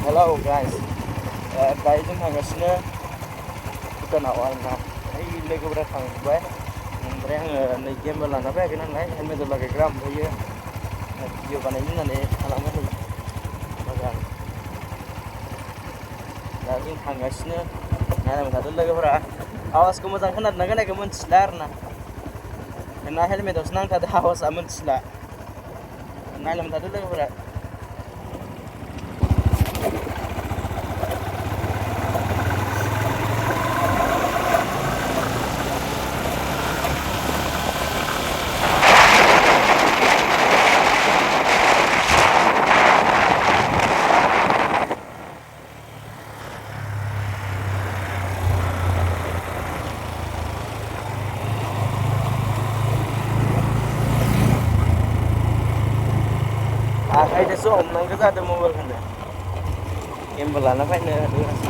Hello guys, दायो जों थांगासिनो भुटानाव आरोना लोगोफोरा थांबाय ओमफ्राय आङो नै गेमबो लाना फैयाखै नालाय हेलमेटबो लागायग्रा ओमफ्रायो भिडिअ बानायनो होननानै खालामबाय मोजां दा जों थांगासिनो नायलांबाय थादों लोगोफोरा आवाजखौ मोजां खोनादोंना खोनायाखै मोनथिला आरोना ना हेलमेटावसो नांथादों आवाजआ मोनथिला नायलांबाय थादों लोगोफोरा आखाइजोंसो हमनांगौ जादों मबाइलखौनो गेमबो लाना फैनो रोङासै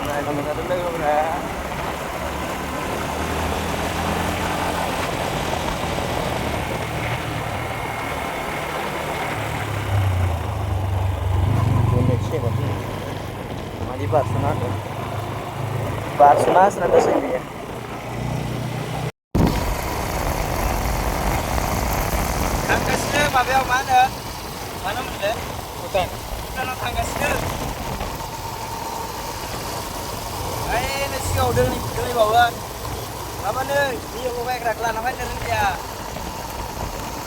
नायलांबाय थादों लोगोफोरा Mali Barcelona senada saya थांगासिनो माबायाव मा होनोमोनलाय भुटानाव थांगासिनो ओइ नै सिगाङाव दोनैबावो माबानो दैयाव लगायग्राखौ लाना फैनो रोंदिया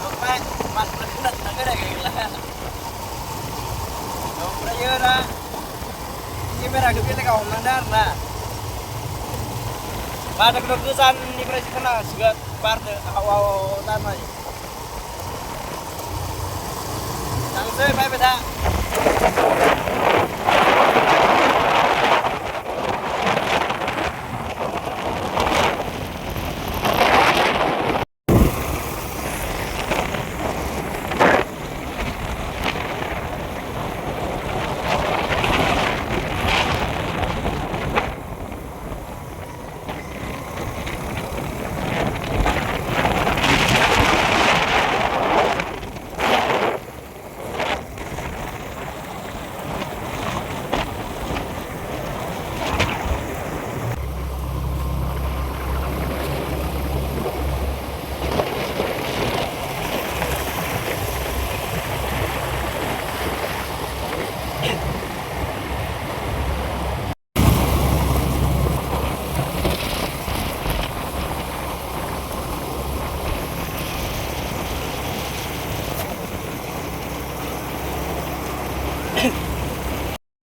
ओमफ्राय मानसिफोरा खोनादोंना खोनायाखै गैला ओमफ्रायो दा केमेराखौ बेलेगाव हमनांदों आरोना बारखौथ' गोजाननिफ्रायसो खोनासिगोन बारदो आव दानाय थांसै फैबाय था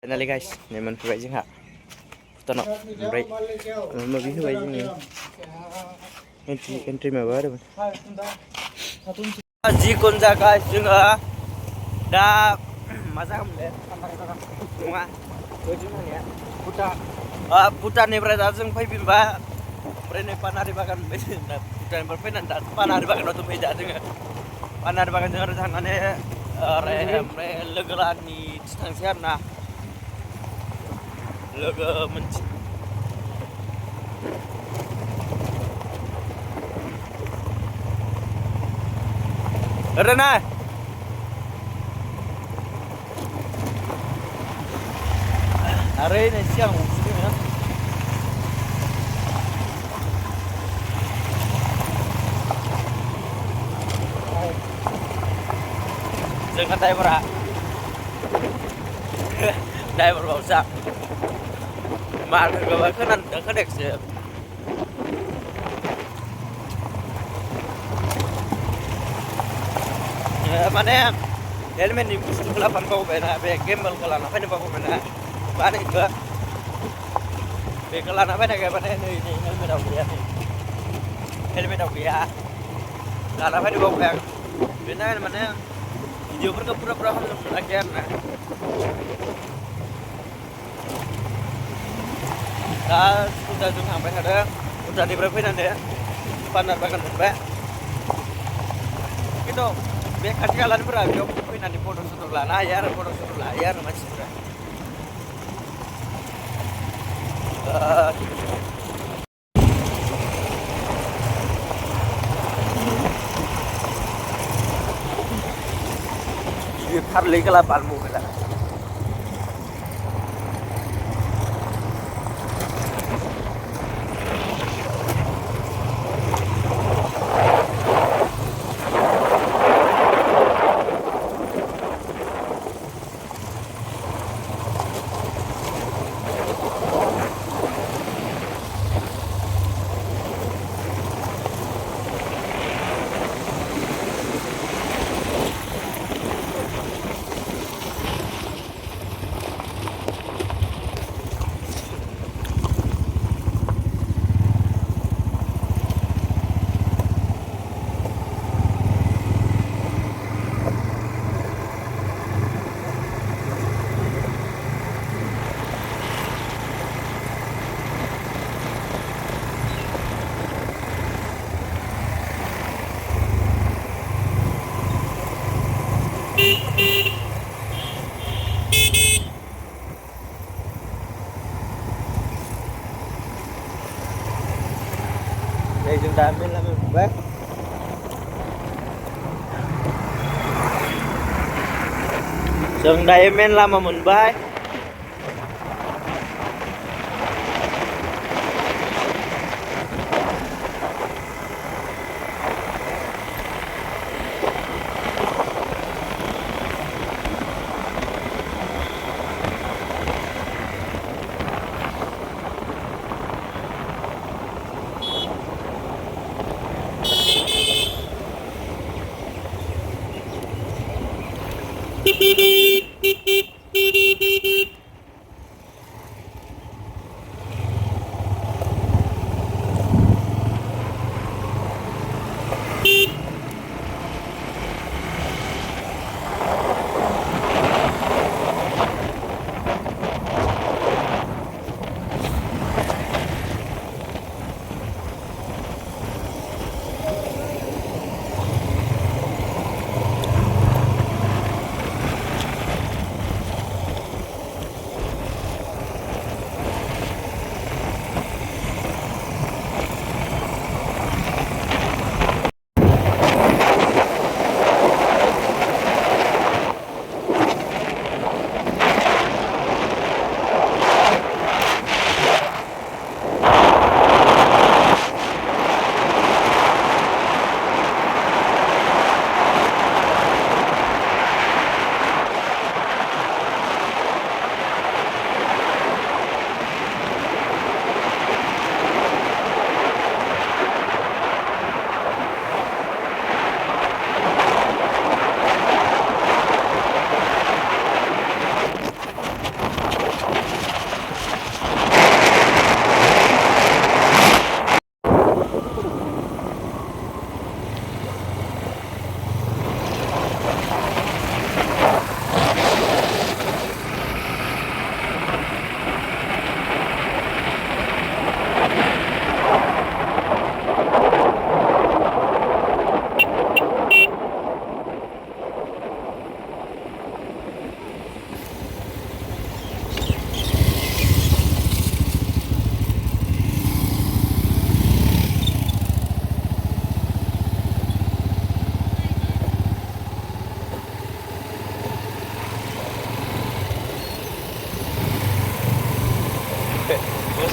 Finally guys, ini mencoba juga भुटानाव ओमफ्राय माबि होबाय जोङो एन्ट्रि माबा आरो जिखुनु जायगा जोङो दा मा जागोनलै नङा भुटाननिफ्राय दा जों फैफिनबा ओमफ्राय नै पानारि बागान भुटाननिफ्राय फैनानै दा पानारि बागानाव दंफैयो दा जोङो पानारि बागानजों आरो थांनानै ओमफ्राय लोगोलानि थांसै आरोना लोगो मोनसे ओरैनो आरो नै सिगां हमसिगोन जोंना ड्राइभार बावसा मारखौबा खोनादों खोनायाखैसो माने हेलमेटनि बुस्थुखौ लाफानो बावबायना बे गेम्बलखौ लाना फैनो बावबायना बानायखौ बेखौ लाना फैनायखाय माने नै हेलमेटाव गैया नै हेलमेटाव गैया लाना फैनो बावबाय आं बेनि थाखायनो माने भिडिअफोरखौ फुरा खालामनो मोनाखै आरोना दा जों थांबाय थादों भुटाननिफ्राय फैनानै पानार बागान मोनबाय खिन्थु बे खाथि खालानिफोरा बेयाव फैनानै फट' सथ' लानो हायो आरो फट' सथ' लायो आरो मानसिफोरा ये खारलै गला बाल मबाइला जों दा मेन लामायाव मोनबाय जों दायो मेन लामा मोनबाय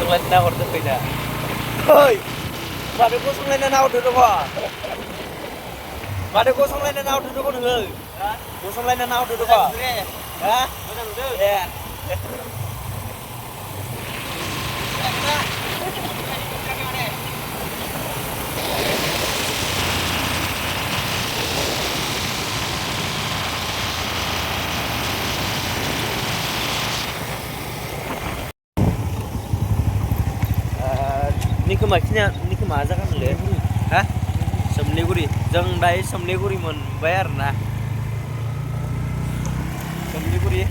gosonglain na order pina. Hoy. Made gosonglain na order dong. Made gosonglain na order dong neu. Ha? Gosonglain na order dong. Ha? Menang deu. Ya. Ini kemana kan le? Hah? Semliguri. Jeng dai Semliguri मोनबाय आरोना. Semliguri.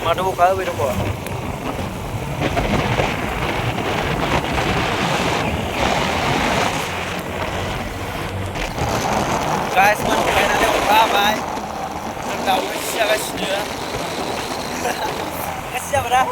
माथो अखा होबाय दङ guys मोनबाय नालाय अखा हाबाय जों दाउबो सिजागासिनो गासि जाबायना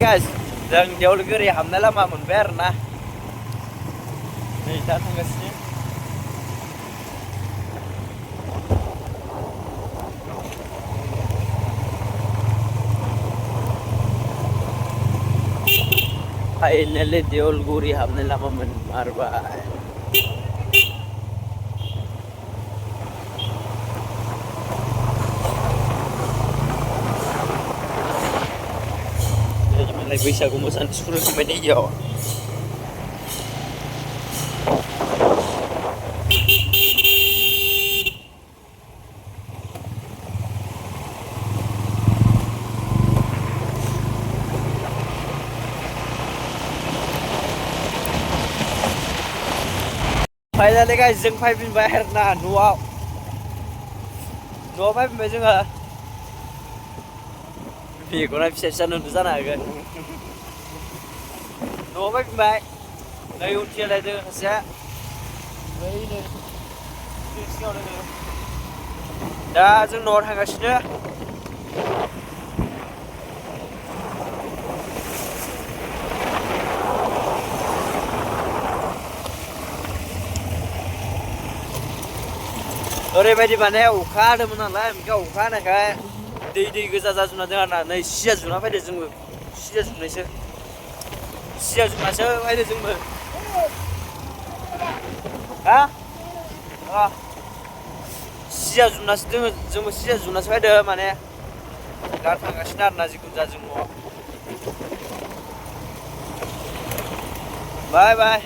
guys, जों देवलगुरि हाबनाय लामा मोनबाय आरोना नै दा थांगासिनो फाइनाली देवलगुरि हाबनाय लामा मोनमारबाय बैसागु मोसानो सुरु खालामबाय नै इयाव फाइनाली गाइस जों फैफिनबाय आरोना न'आव फैफिनबाय जोङो बेखौना फिसा फिसा नुदो जानो हागोन न'आव फैफिनबाय नै उनथिंलाय दोङो सासेया बैनो सिगाङाव दोङो दा जों न'आव थांगासिनो ओरैबायदि माने अखा हादोंमोन नालाय ओमफ्राय अखा हानायखाय दै गोजा जाजोबना दं आरोना नै सिजा जुना फैदो जोंबो सिजा जुनासो फैदो जोंबो हा सिजा जुनासो दोङो जोंबो सिजा जुनासो फैदो माने दा थांगासिनो आरोना जिखुनु जा जों न'आव बाय